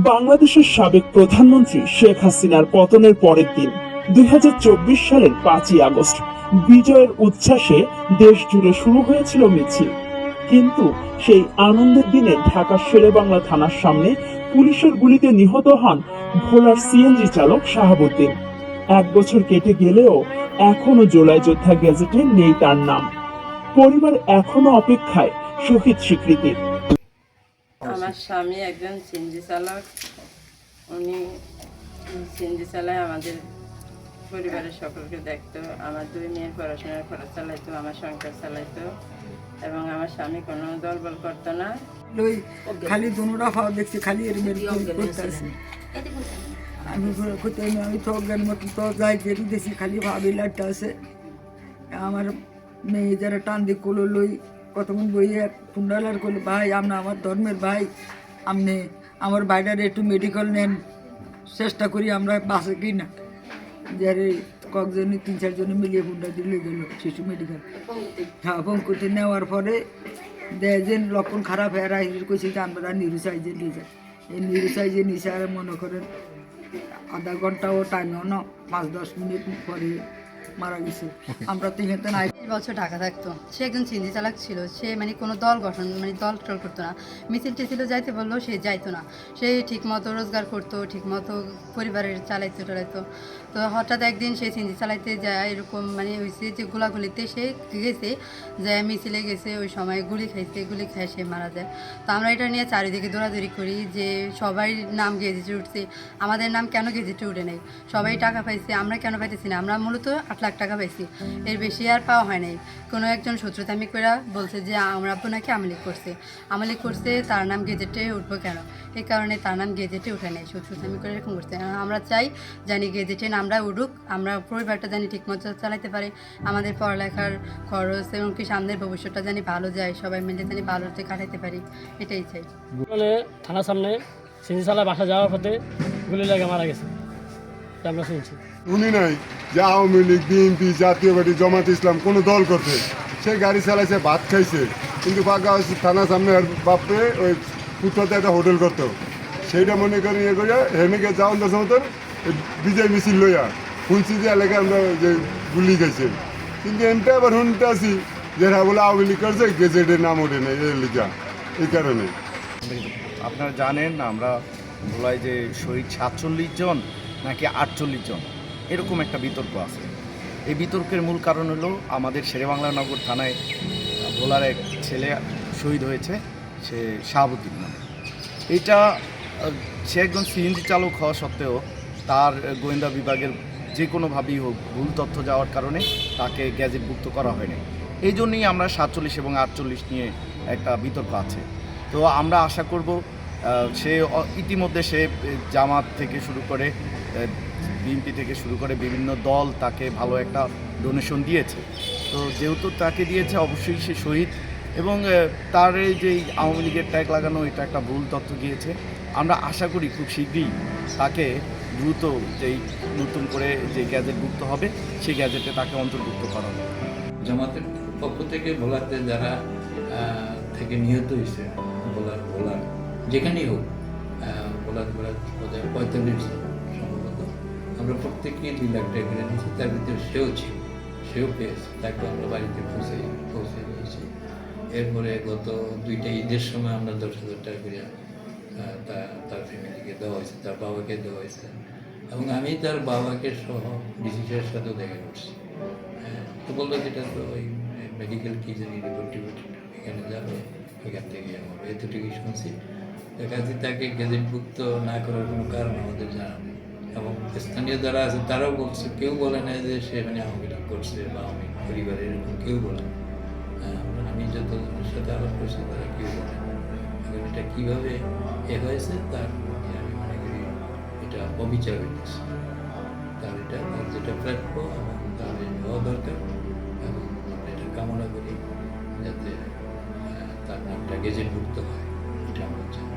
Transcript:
বাংলাদেশের সাবেক প্রধানমন্ত্রী শেখ হাসিনার পতনের পরের দিন 2024 সালের 5ই আগস্ট বিজয়ের উচ্ছ্বাসে দেশ জুড়ে শুরু হয়েছিল মিছিল। কিন্তু সেই আনন্দের দিনে ঢাকার শেরেবাংলা থানার সামনে পুলিশের গুলিতে নিহত হন ভোলার সিএনজি চালক শাহাবুদ্দিন। 1 বছর কেটে গেলেও এখনো জুলাই যোদ্ধা গেজেটে নেই তার নাম। পরিবার এখনো অপেক্ষায় শহীদ স্বীকৃতির। আমার স্বামী একজন সিএনজি চালক। উনি সিএনজি চালায় আমাদের পরিবারের সকলকে দেখতো। আমার 2 মেয়ের পড়াশোনার খরচ চালাইতো, আমার সংসার চালাইতো, এবং আমার স্বামী কোনো দলবল করতো না। খালি দুটা খাওয়া দেখছি, খালি এর করতেছি। আমি তো অজ্ঞান মতো তো যাই যেটি দেখছি, খালি ভাবি লাইটটা আছে। আমার মেয়ে যারা টান দিয়ে কোলো লই কতক্ষণ বইয়ে ফুন্ডালার করলে, ভাই আপনি আমার ধর্মের ভাই, আপনি আমার বাইরে একটু মেডিকেল নেন, চেষ্টা করি আমরা বাসে কি না। যারে কয়েকজনে 3-4 জনে মিলিয়ে ফুন্ডা দিলে গেল শিশু মেডিকেল। হ্যাঁ, পঙ্কুতে নেওয়ার পরে দেখেন লক্ষণ খারাপ হয়ে রাইজের কইছে যে আমরা নিরু সাইজে নিয়ে যাই। এই নিরু সাইজে নিচে আর মনে করেন আধা ঘন্টাও টাইমও না, 5-10 মিনিট পরে মারা গেছে। আমরা তো এখানে নাই। 20 বছর ঢাকা থাকতো। সে একজন সিএনজি চালক ছিল। সে কোনো দল গঠন দল টল করতো না। মিছিল টিছিল যাইতে বললেও সে যাইতো না। সে ঠিকমতো রোজগার করতো, ঠিকমতো পরিবারের চালাইতো। তো হঠাৎ একদিন সে সিএনজি চালাইতে যায়, এরকম হয়েছে যে গোলাগুলিতে সে গেছে, যায় মিছিলে গেছে, ওই সময় গুলি খায় সে মারা যায়। তো আমরা এটা নিয়ে চারিদিকে দৌড়াদৌড়ি করি যে সবাই নাম গেজেটে উঠছে, আমাদের নাম কেন গেজেটে উঠে নেই? সবাই টাকা পাইছে, আমরা কেন পাইতেছি না? আমরা মূলত 8 লাখ টাকা পাইছি, এর বেশি আর পাওয়া হয় নাই। কোনো একজন শত্রুতামি করে বলছে যে আমরা আব্বু নাকি আমলিক করছে, তার নাম গেজেটে উঠবো কেন? এই কারণে তার নাম গেজেটে উঠে নেয়, শত্রুতামি করে এরকম করছে। আমরা চাই জানি গেজেটে নামটা উঠুক, আমরা পরিবারটা জানি ঠিকমতো চালাতে পারি, আমাদের পড়ালেখার খরচ এবং কি সামনের ভবিষ্যৎটা জানি ভালো যায়, সবাই মিলে জানি ভালোতে কাটাতে পারি, এটাই চাই। থানার সামনে সিএনজি চালায় বাসা যাওয়ার পথে গুলি লাগে মারা গেছে, আমরা শুনছি। উনি নাই যে আওয়ামী লীগ, বিএনপি, জাতীয় পার্টি, জামাত ইসলাম কোনো দল করতে, সে গাড়ি চালাইছে, ভাত খাইছে, কিন্তু পাকা থানার সামনে আর বাপরে ওই ফুটপাতে একটা হোটেল করতো, সেইটা মনে করি ইয়ে করিয়া হেমেকে যাওয়ান দশ মতন বিজয় মিছিল লইয়া শুনছি যে এলাকায় আমরা যে গুলি খাইছে। কিন্তু এমটা আবার শুনতে আসি যে হ্যাঁ বলে আওয়ামী লীগ করছে, গেজেটের নাম ওঠে নেই এই লিখা, এই কারণে। আপনারা জানেন আমরা ভোলায় যে শহীদ 47 জন নাকি 48 জন, এরকম একটা বিতর্ক আছে। এই বিতর্কের মূল কারণ হলো আমাদের শেরেবাংলা নগর থানায় ভোলার এক ছেলে শহীদ হয়েছে, সে শাহাবুদ্দিন নামে। এইটা সে একজন সিএনজি চালক হওয়া সত্ত্বেও তার গোয়েন্দা বিভাগের যে কোনোভাবেই হোক ভুল তথ্য যাওয়ার কারণে তাকে গ্যাজেটভুক্ত করা হয়নি। এই জন্যই আমরা 47 এবং 48 নিয়ে একটা বিতর্ক আছে। তো আমরা আশা করব সে ইতিমধ্যে সে জামাত থেকে শুরু করে বিএনপি থেকে শুরু করে বিভিন্ন দল তাকে ভালো একটা ডোনেশন দিয়েছে। তো যেহেতু তাকে দিয়েছে অবশ্যই সে শহীদ, এবং তার এই যে আওয়ামী লীগের ট্যাগ লাগানো এটা একটা ভুল তথ্য গিয়েছে। আমরা আশা করি খুব শীঘ্রই তাকে দ্রুত যেই নতুন করে যে গ্যাজেটভুক্ত হবে সেই গ্যাজেটে তাকে অন্তর্ভুক্ত করা হবে। জামাতের পক্ষ থেকে ভোলাতে যারা থেকে নিহত হয়েছে, ভোলার যেখানেই হোক, ভোলার 45 সম্ভবত, আমরা প্রত্যেকেই 2 লাখ টাকা করে নিয়েছি। তার ভিতরে সেও পেয়েছে, তাকে আমরা বাড়িতে পৌঁছে দিয়েছি। এরপরে গত 2টা ঈদের সময় আমরা 10,000 টাকা করে তার ফ্যামিলিকে দেওয়া হয়েছে, তার বাবাকে দেওয়া হয়েছে, এবং আমি তার বাবাকে সহ ডিসি সাহেবের সাথেও দেখা করছি। তো বললো যেটা তো ওই মেডিকেল কি জানি রিপোর্ট এখানে যাবে, এখান থেকে আমার এতটুকুই শুনছি। কাজে তাকে গেজেটভুক্ত না করার কোনো কারণ আমাদের জানা নেই, এবং স্থানীয় যারা আছে তারাও বলছে, কেউ বলে না যে সে আওয়ামী লীগ করছে বা আওয়ামী পরিবারের, এরকম কেউ বলে না। আমি যতজনের সাথে আলাপ করছি তারা কেউ বলে না। এখন এটা কীভাবে হয়েছে তার মধ্যে আমি মনে করি এটা অবিচার হইতেছে। তার যেটা প্রাপ্য এবং তার হওয়া দরকার, এবং আমরা এটা কামনা করি যাতে তার নামটা গেজেটভুক্ত হয়, এটা আমরা চাই।